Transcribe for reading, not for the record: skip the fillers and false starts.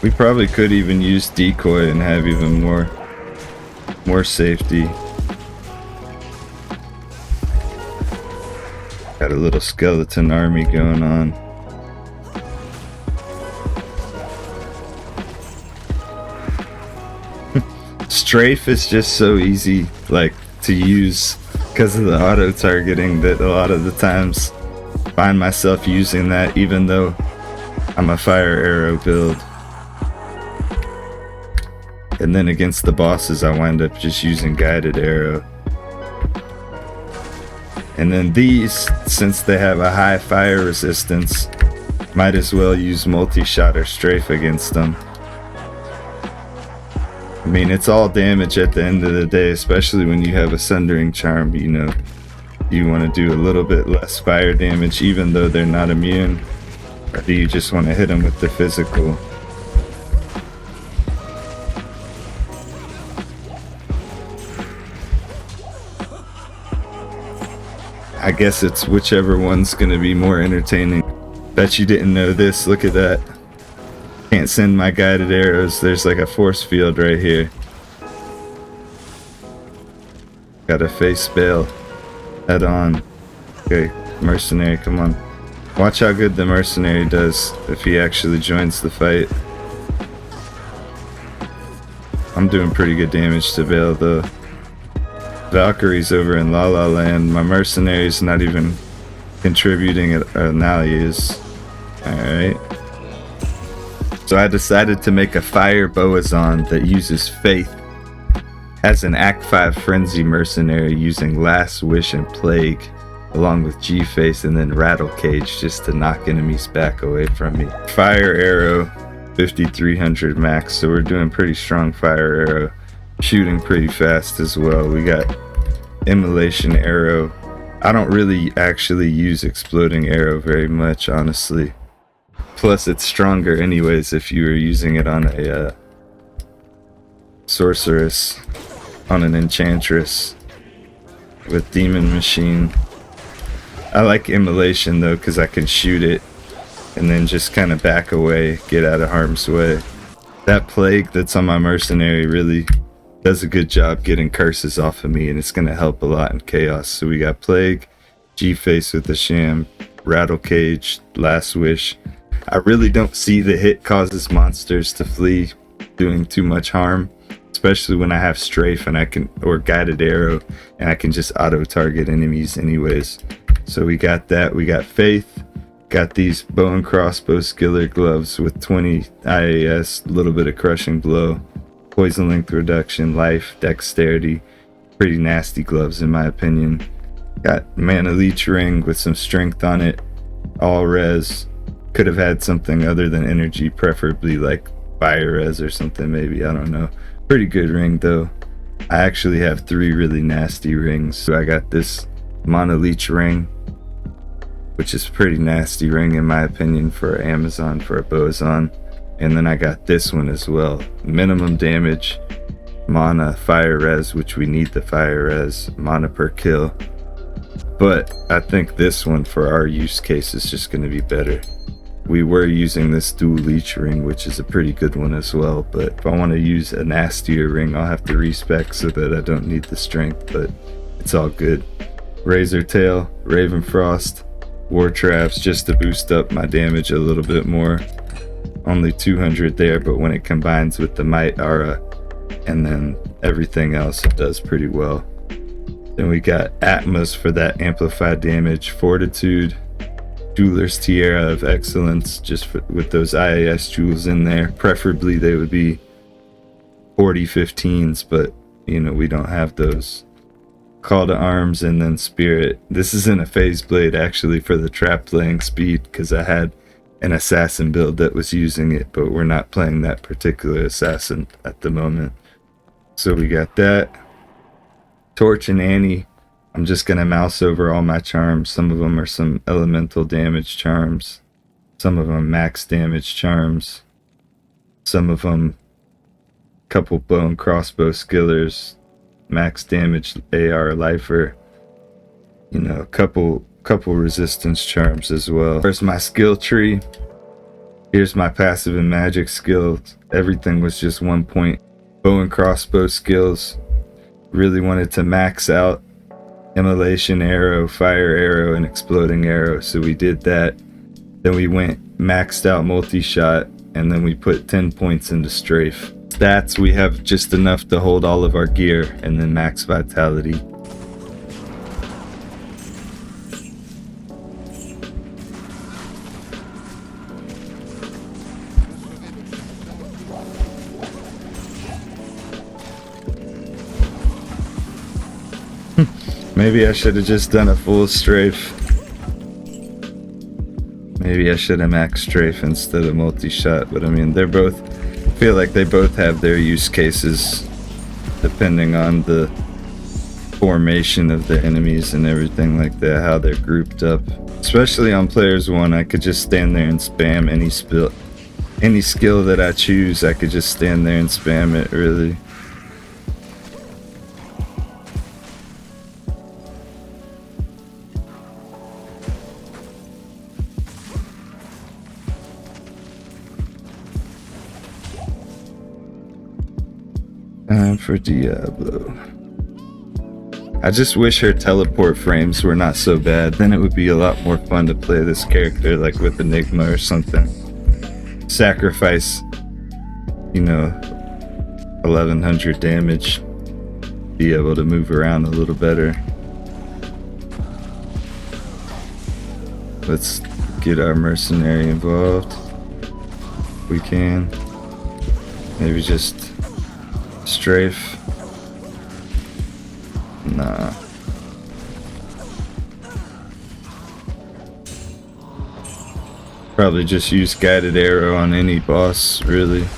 We probably could even use decoy and have even more safety. Got a little skeleton army going on. Strafe is just so easy, like, to use because of the auto targeting, that a lot of the times find myself using that even though I'm a fire arrow build. And then against the bosses, I wind up just using guided arrow. And then these, since they have a high fire resistance, might as well use multi-shot or strafe against them. I mean, it's all damage at the end of the day, especially when you have a Sundering Charm. You know, you want to do a little bit less fire damage even though they're not immune, or do you just want to hit them with the physical? I guess it's whichever one's gonna be more entertaining. Bet you didn't know this. Look at that. Can't send my guided arrows. There's like a force field right here. Gotta face bail head on. Okay, mercenary, come on. Watch how good the mercenary does if he actually joins the fight. I'm doing pretty good damage to bail though. Valkyrie's over in La La Land. My mercenary's not even contributing it. Now he is. Alright. So I decided to make a fire Bowazon that uses faith as an Act 5 frenzy mercenary, using Last Wish and Plague along with G-Face and then Rattle Cage just to knock enemies back away from me. Fire arrow 5300 max, so we're doing pretty strong fire arrow. Shooting pretty fast as well. We got immolation arrow. I don't really actually use exploding arrow very much, honestly. Plus it's stronger anyways if you were using it on a sorceress, on an enchantress with demon machine. I like immolation though because I can shoot it and then just kind of back away, get out of harm's way. That plague that's on my mercenary really does a good job getting curses off of me, and it's going to help a lot in chaos. So we got Plague, G-Face with the Sham, Rattle Cage, Last Wish. I really don't see the hit causes monsters to flee doing too much harm, especially when I have Strafe and I can, or Guided Arrow, and I can just auto target enemies anyways. So we got that. We got Faith, got these bow and crossbow skiller gloves with 20 IAS, a little bit of crushing blow, poison length reduction, life, dexterity. Pretty nasty gloves in my opinion. Got mana leech ring with some strength on it, all res. Could have had something other than energy, preferably like fire res or something maybe, I don't know. Pretty good ring though. I actually have 3 really nasty rings. So I got this mana leech ring, which is a pretty nasty ring in my opinion for Amazon, for a Bowazon. And then I got this one as well. Minimum damage, mana, fire res, which we need the fire res, mana per kill. But I think this one for our use case is just going to be better. We were using this dual leech ring, which is a pretty good one as well. But if I want to use a nastier ring, I'll have to respec so that I don't need the strength. But it's all good. Razor Tail, Raven Frost, War Traps, just to boost up my damage a little bit more. Only 200 there, but when it combines with the Might Aura and then everything else, it does pretty well. Then we got Atmos for that amplified damage, Fortitude, Jeweler's Tiara of Excellence, just with those IAS jewels in there. Preferably they would be 40-15s, but you know, we don't have those. Call to Arms and then Spirit. This is in a Phase Blade actually for the trap playing speed, because I had an assassin build that was using it, but we're not playing that particular assassin at the moment. So we got that. Torch and Annie. I'm just gonna mouse over all my charms. Some of them are some elemental damage charms, some of them max damage charms, some of them couple bow and crossbow skillers, max damage AR lifer, you know, a couple resistance charms as well. There's my skill tree. Here's my passive and magic skills. Everything was just 1 point. Bow and crossbow skills. Really wanted to max out immolation arrow, fire arrow, and exploding arrow, so we did that. Then we went maxed out multi-shot, and then we put 10 points into strafe. Stats, we have just enough to hold all of our gear, and then max vitality. Maybe I should have just done a full strafe. Maybe I should have max strafe instead of multi-shot, but I mean, they're both, I feel like they both have their use cases depending on the formation of the enemies and everything like that, how they're grouped up. Especially on players 1, I could just stand there and spam any skill that I choose. I could just stand there and spam it, really. Time for Diablo. I just wish her teleport frames were not so bad. Then it would be a lot more fun to play this character, like with Enigma or something. Sacrifice, 1100 damage. Be able to move around a little better. Let's get our mercenary involved. If we can. Maybe just strafe. Nah. Probably just use guided arrow on any boss, really.